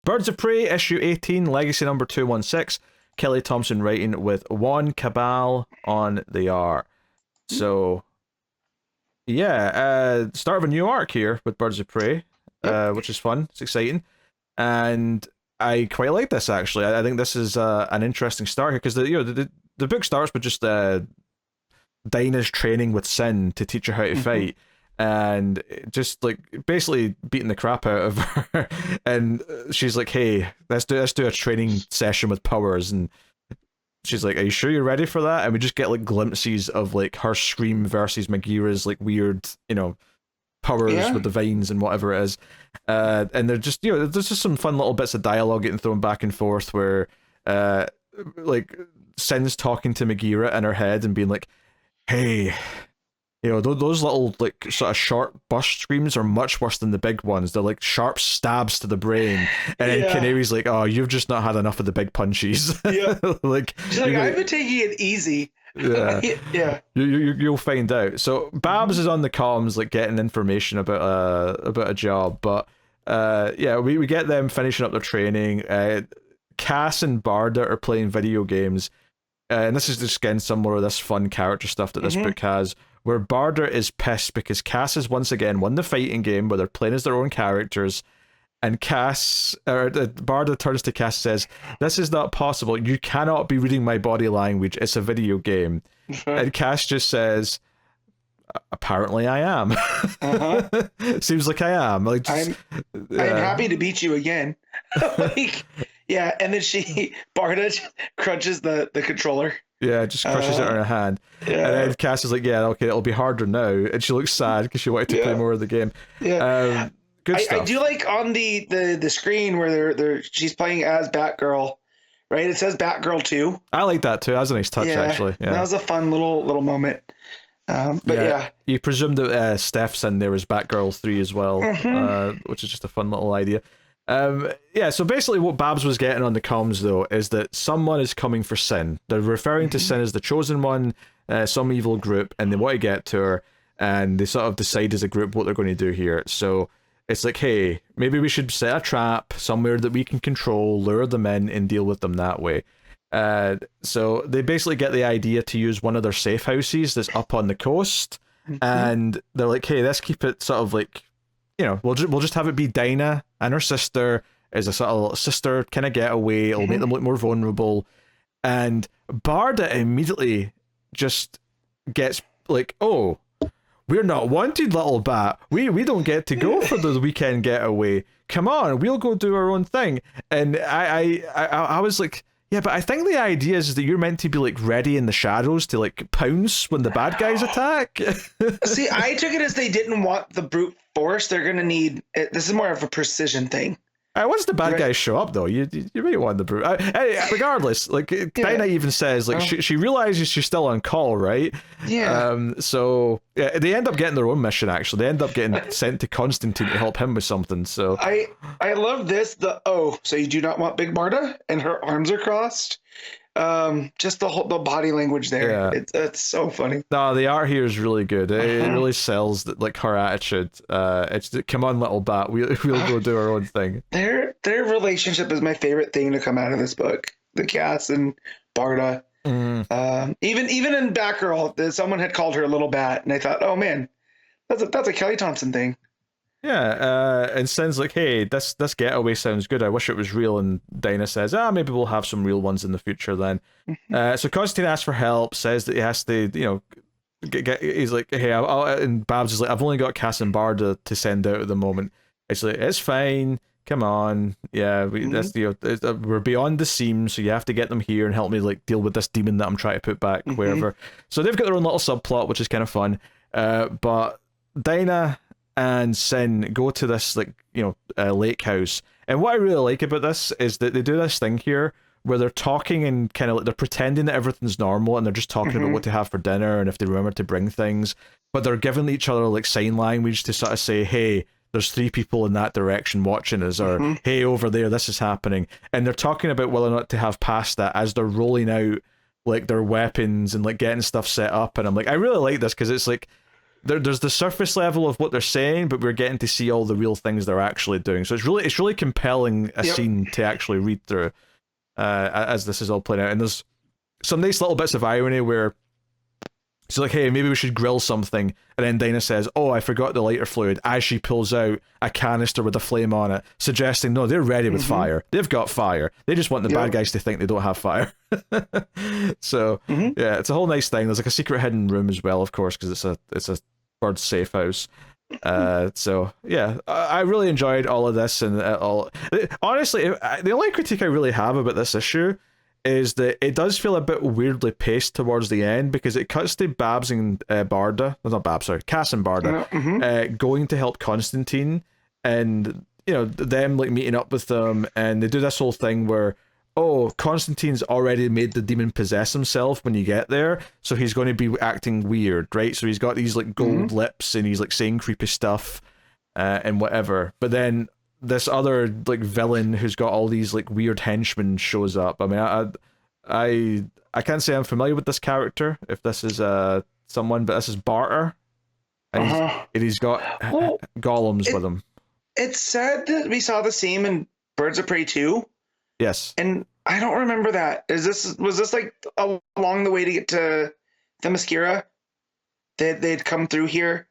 Birds of Prey, issue 18, Legacy number 216. Kelly Thompson writing with JUANN CABAL on the art. So, yeah, start of a new arc here with Birds of Prey, which is fun. It's exciting. And I quite like this, actually. I think this is an interesting start here, because the book starts with just Dinah's training with Sin to teach her how to fight. And just like basically beating the crap out of her, and she's like, "Hey, let's do a training session with powers." And she's like, "Are you sure you're ready for that?" And we just get like glimpses of like her scream versus Megira's like weird, powers with the vines and whatever it is. And they're just there's just some fun little bits of dialogue getting thrown back and forth where like Sin's talking to Megira in her head and being like, "Hey. Those little, like, sort of short burst screams are much worse than the big ones. They're like sharp stabs to the brain." And then Canary's like, "Oh, you've just not had enough of the big punches." Yeah. Like, she's like, "I've been taking it easy." Yeah. Yeah. You'll find out. So Babs is on the comms, like, getting information about a job. But, we get them finishing up their training. Cass and Barda are playing video games. And this is just, again, some more of this fun character stuff that this book has, where Barda is pissed because Cass has once again won the fighting game where they're playing as their own characters, and Barda turns to Cass and says, "This is not possible. You cannot be reading my body language. It's a video game." And Cass just says, "Apparently I am." Seems like I am. Like, I'm happy to beat you again. Like, yeah, and then Barda crunches the controller. Yeah, just crushes it in her hand. Yeah. And then Cass is like, "Yeah, okay, it'll be harder now." And she looks sad because she wanted to play more of the game. Yeah. Good stuff. I do like on the screen where she's playing as Batgirl, right? It says Batgirl 2. I like that too. That was a nice touch, actually. Yeah. That was a fun little moment. You presume that Steph's in there as Batgirl 3 as well, which is just a fun little idea. So basically what Babs was getting on the comms, though, is that someone is coming for Sin. They're referring to Sin as the chosen one, some evil group, and they want to get to her, and they sort of decide as a group what they're going to do here. So it's like, hey, maybe we should set a trap somewhere that we can control, lure them in, and deal with them that way. So they basically get the idea to use one of their safe houses that's up on the coast, and they're like, hey, let's keep it sort of like, we'll just have it be Dinah and her sister as a sort of sister kind of getaway. It'll make them look more vulnerable. And Barda immediately just gets like, "Oh, we're not wanted, little bat. We don't get to go for the weekend getaway. Come on, we'll go do our own thing." And I was like, yeah, but I think the idea is that you're meant to be like ready in the shadows to like pounce when the bad guys attack. See, I took it as they didn't want the brute force. They're going to need it. This is more of a precision thing. Once the bad guys show up, though, you really want the brute. Regardless, like Dinah even says, like she realizes she's still on call, right? Yeah. So they end up getting their own mission. Actually, they end up getting sent to Constantine to help him with something. So I love this. So you do not want Big Barda, and her arms are crossed. Just the body language there. Yeah. It's so funny. No, the art here is really good. It really sells like her attitude. It's come on, little bat. We'll go do our own thing. Their relationship is my favorite thing to come out of this book. The Cass and Barda. Even in Batgirl, someone had called her a little bat, and I thought, oh man, that's a Kelly Thompson thing. Yeah, and Sin's like, hey, this getaway sounds good. I wish it was real. And Dinah says, maybe we'll have some real ones in the future then. So Constantine asks for help, says that he has to, he's like, hey, and Babs is like, I've only got Cass and Barda to send out at the moment. It's like, it's fine. Come on. Yeah, we're beyond the seam, so you have to get them here and help me like deal with this demon that I'm trying to put back wherever. So they've got their own little subplot, which is kind of fun. But Dinah and Sin go to this lake house, and what I really like about this is that they do this thing here where they're talking and kind of like they're pretending that everything's normal, and they're just talking about what to have for dinner and if they remember to bring things, but they're giving each other like sign language to sort of say, hey, there's 3 people in that direction watching us, or hey, over there this is happening, and they're talking about whether or not to have pasta as they're rolling out like their weapons and like getting stuff set up. And I'm like, I really like this because it's like there's the surface level of what they're saying, but we're getting to see all the real things they're actually doing. So it's really compelling a scene to actually read through as this is all playing out. And there's some nice little bits of irony where she's like, hey, maybe we should grill something. And then Dinah says, oh, I forgot the lighter fluid, as she pulls out a canister with a flame on it, suggesting, no, they're ready with fire. They've got fire. They just want the bad guys to think they don't have fire. So, yeah, it's a whole nice thing. There's like a secret hidden room as well, of course, because it's a bird safe house. So, yeah, I really enjoyed all of this. And all. Honestly, the only critique I really have about this issue is that it does feel a bit weirdly paced towards the end, because it cuts to Babs and Barda, not Babs, sorry, Cass and Barda, going to help Constantine, and you know, them like meeting up with them, and they do this whole thing where, oh, Constantine's already made the demon possess himself when you get there, so he's going to be acting weird, right? So he's got these like gold lips, and he's like saying creepy stuff, and whatever. But then this other like villain who's got all these like weird henchmen shows up. I mean, I can't say I'm familiar with this character, if this is someone, but this is Barter, and he's got golems with him. It's said that we saw the same in Birds of Prey 2. Yes, and I don't remember that. Was this like along the way to get to Themyscira? They'd come through here.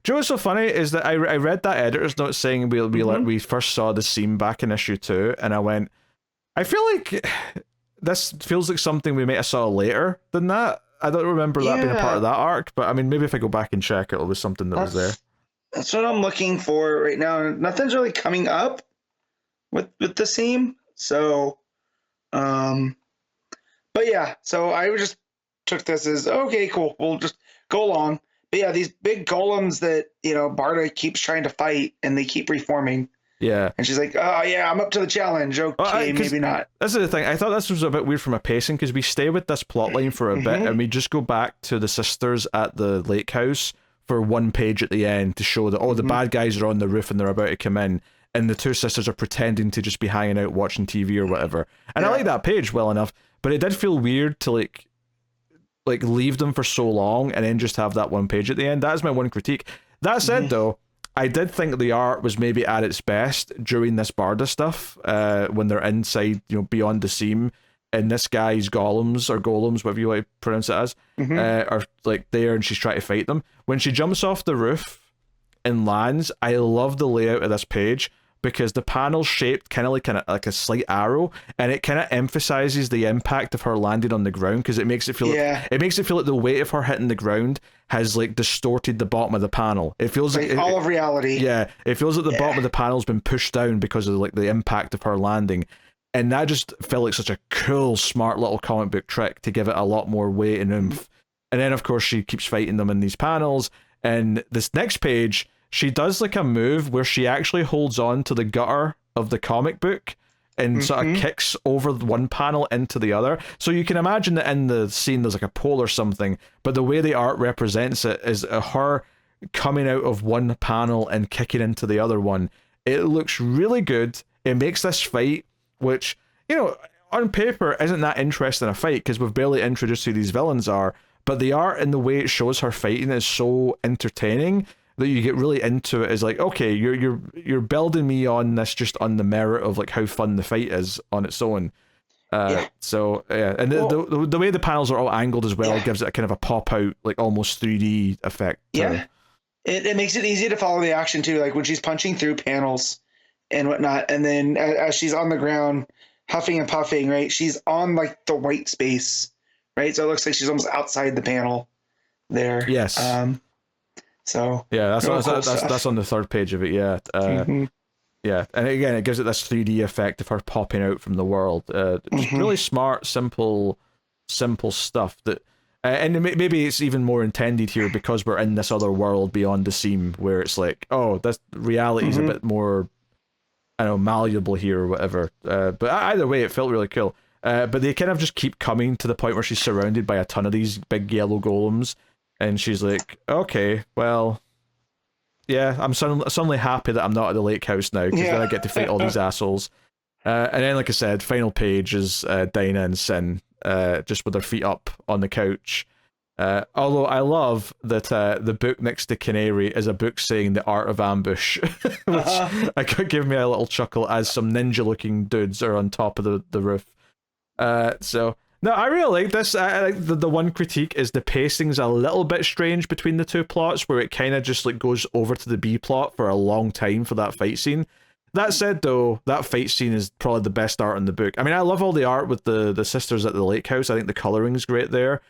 Do you know what's so funny is that I read that editor's note saying we first saw the scene back in issue 2, and I went, I feel like this feels like something we might have saw later than that. I don't remember that being a part of that arc, but I mean, maybe if I go back and check, it'll be something that was there. That's what I'm looking for right now. Nothing's really coming up with the scene, so but yeah, so I just took this as okay, cool. We'll just go along. But yeah, these big golems that, you know, Barda keeps trying to fight, and they keep reforming. Yeah. And she's like, oh, yeah, I'm up to the challenge. Okay, maybe not. This is the thing. I thought this was a bit weird from a pacing, because we stay with this plotline for a bit, and we just go back to the sisters at the lake house for one page at the end to show that, oh, the bad guys are on the roof and they're about to come in, and the two sisters are pretending to just be hanging out watching TV or whatever. And I like that page well enough, but it did feel weird to like leave them for so long and then just have that one page at the end. That is my one critique. That said, though, I did think the art was maybe at its best during this Barda stuff, when they're inside, you know, beyond the seam, and this guy's golems, whatever you like to pronounce it as, are like there, and she's trying to fight them. When she jumps off the roof and lands, I love the layout of this page, because the panel's shaped kind of like a slight arrow, and it kind of emphasizes the impact of her landing on the ground, because it makes it feel like the weight of her hitting the ground has like distorted the bottom of the panel. It feels like all of reality. Yeah, it feels like the bottom of the panel's been pushed down because of like the impact of her landing, and that just felt like such a cool, smart little comic book trick to give it a lot more weight and oomph. And then of course she keeps fighting them in these panels, and this next page, she does like a move where she actually holds on to the gutter of the comic book and sort of kicks over one panel into the other. So you can imagine that in the scene there's like a pole or something, but the way the art represents it is her coming out of one panel and kicking into the other one. It looks really good. It makes this fight, which, you know, on paper isn't that interesting a fight, because we've barely introduced who these villains are, but the art and the way it shows her fighting is so entertaining that you get really into it. Is like, okay, you're building me on this just on the merit of like how fun the fight is on its own. So yeah, and the way the panels are all angled as well gives it a kind of a pop out, like almost 3D effect. It makes it easy to follow the action too, like when she's punching through panels and whatnot, and then as she's on the ground huffing and puffing, right, she's on like the white space, right, so it looks like she's almost outside the panel there. Yes. So yeah, that's on the third page of it. Yeah, yeah, and again, it gives it this 3D effect of her popping out from the world. Just really smart, simple stuff. That, and maybe it's even more intended here because we're in this other world beyond the seam, where it's like, oh, this reality is a bit more, I don't know, malleable here or whatever. But either way, it felt really cool. But they kind of just keep coming to the point where she's surrounded by a ton of these big yellow golems. And she's like, okay, well, yeah, I'm suddenly happy that I'm not at the lake house now, because then I get to fight all these assholes. And then, like I said, final page is Dinah and Sin, just with their feet up on the couch. Although I love that the book next to Canary is a book saying The Art of Ambush, which could give me a little chuckle as some ninja-looking dudes are on top of the roof. So, no, I really like this. I like the one critique is the pacing's a little bit strange between the two plots, where it kind of just like goes over to the B plot for a long time for that fight scene. That said, though, that fight scene is probably the best art in the book. I mean, I love all the art with the sisters at the lake house. I think the coloring's great there.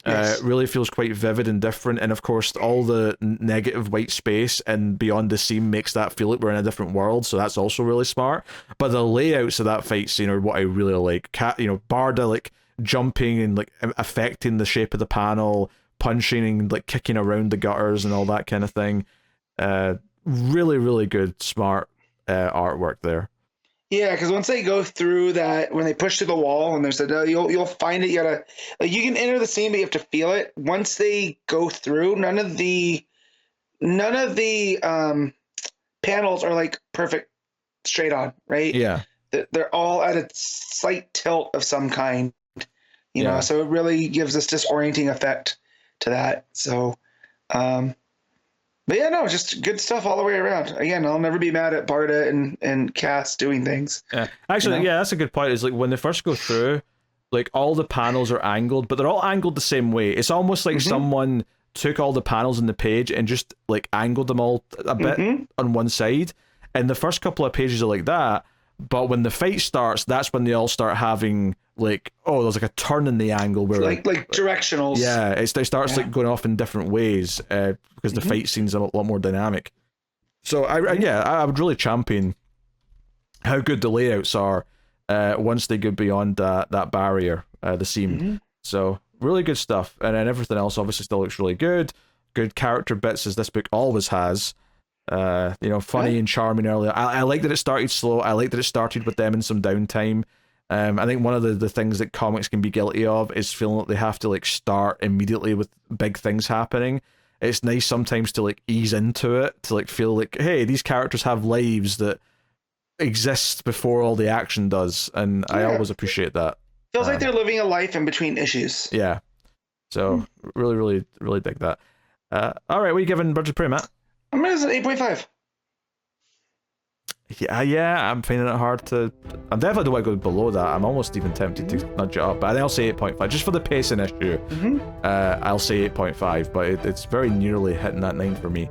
Yes. It really feels quite vivid and different, and of course all the negative white space and beyond the seam makes that feel like we're in a different world, so that's also really smart. But the layouts of that fight scene are what I really like. Barda like jumping and like affecting the shape of the panel, punching and like kicking around the gutters and all that kind of thing. Really, really good, smart artwork there. Yeah, because once they go through that, when they push to the wall and there's you'll find it. You gotta, like, you can enter the scene, but you have to feel it. Once they go through, none of the panels are like perfect straight on, right? Yeah, they're all at a slight tilt of some kind, you know. So it really gives this disorienting effect to that. So, but yeah, no, just good stuff all the way around. Again, I'll never be mad at Barda and Cass doing things. Yeah, actually, yeah, that's a good point. Is like when they first go through, like all the panels are angled, but they're all angled the same way. It's almost like someone took all the panels in the page and just like angled them all a bit on one side. And the first couple of pages are like that, but when the fight starts, that's when they all start having like, oh, there's like a turn in the angle where like directionals. Yeah, it starts like going off in different ways because the fight scene's a lot more dynamic. So I would really champion how good the layouts are once they go beyond that barrier, the seam. So really good stuff, and then everything else obviously still looks really good. Good character bits as this book always has. Funny and charming earlier. I like that it started slow. I like that it started with them in some downtime. I think one of the things that comics can be guilty of is feeling like they have to like start immediately with big things happening. It's nice sometimes to like ease into it, to like feel like, hey, these characters have lives that exist before all the action does, and I always appreciate that. Feels like they're living a life in between issues. Yeah. So really, really, really dig that. All right, what are you giving Birds of Prey, Matt? I'm gonna say 8.5. Yeah, I'm finding it hard to... I definitely don't want to go below that. I'm almost even tempted to nudge it up, but I'll say 8.5. Just for the pacing issue, I'll say 8.5, but it's very nearly hitting that 9 for me.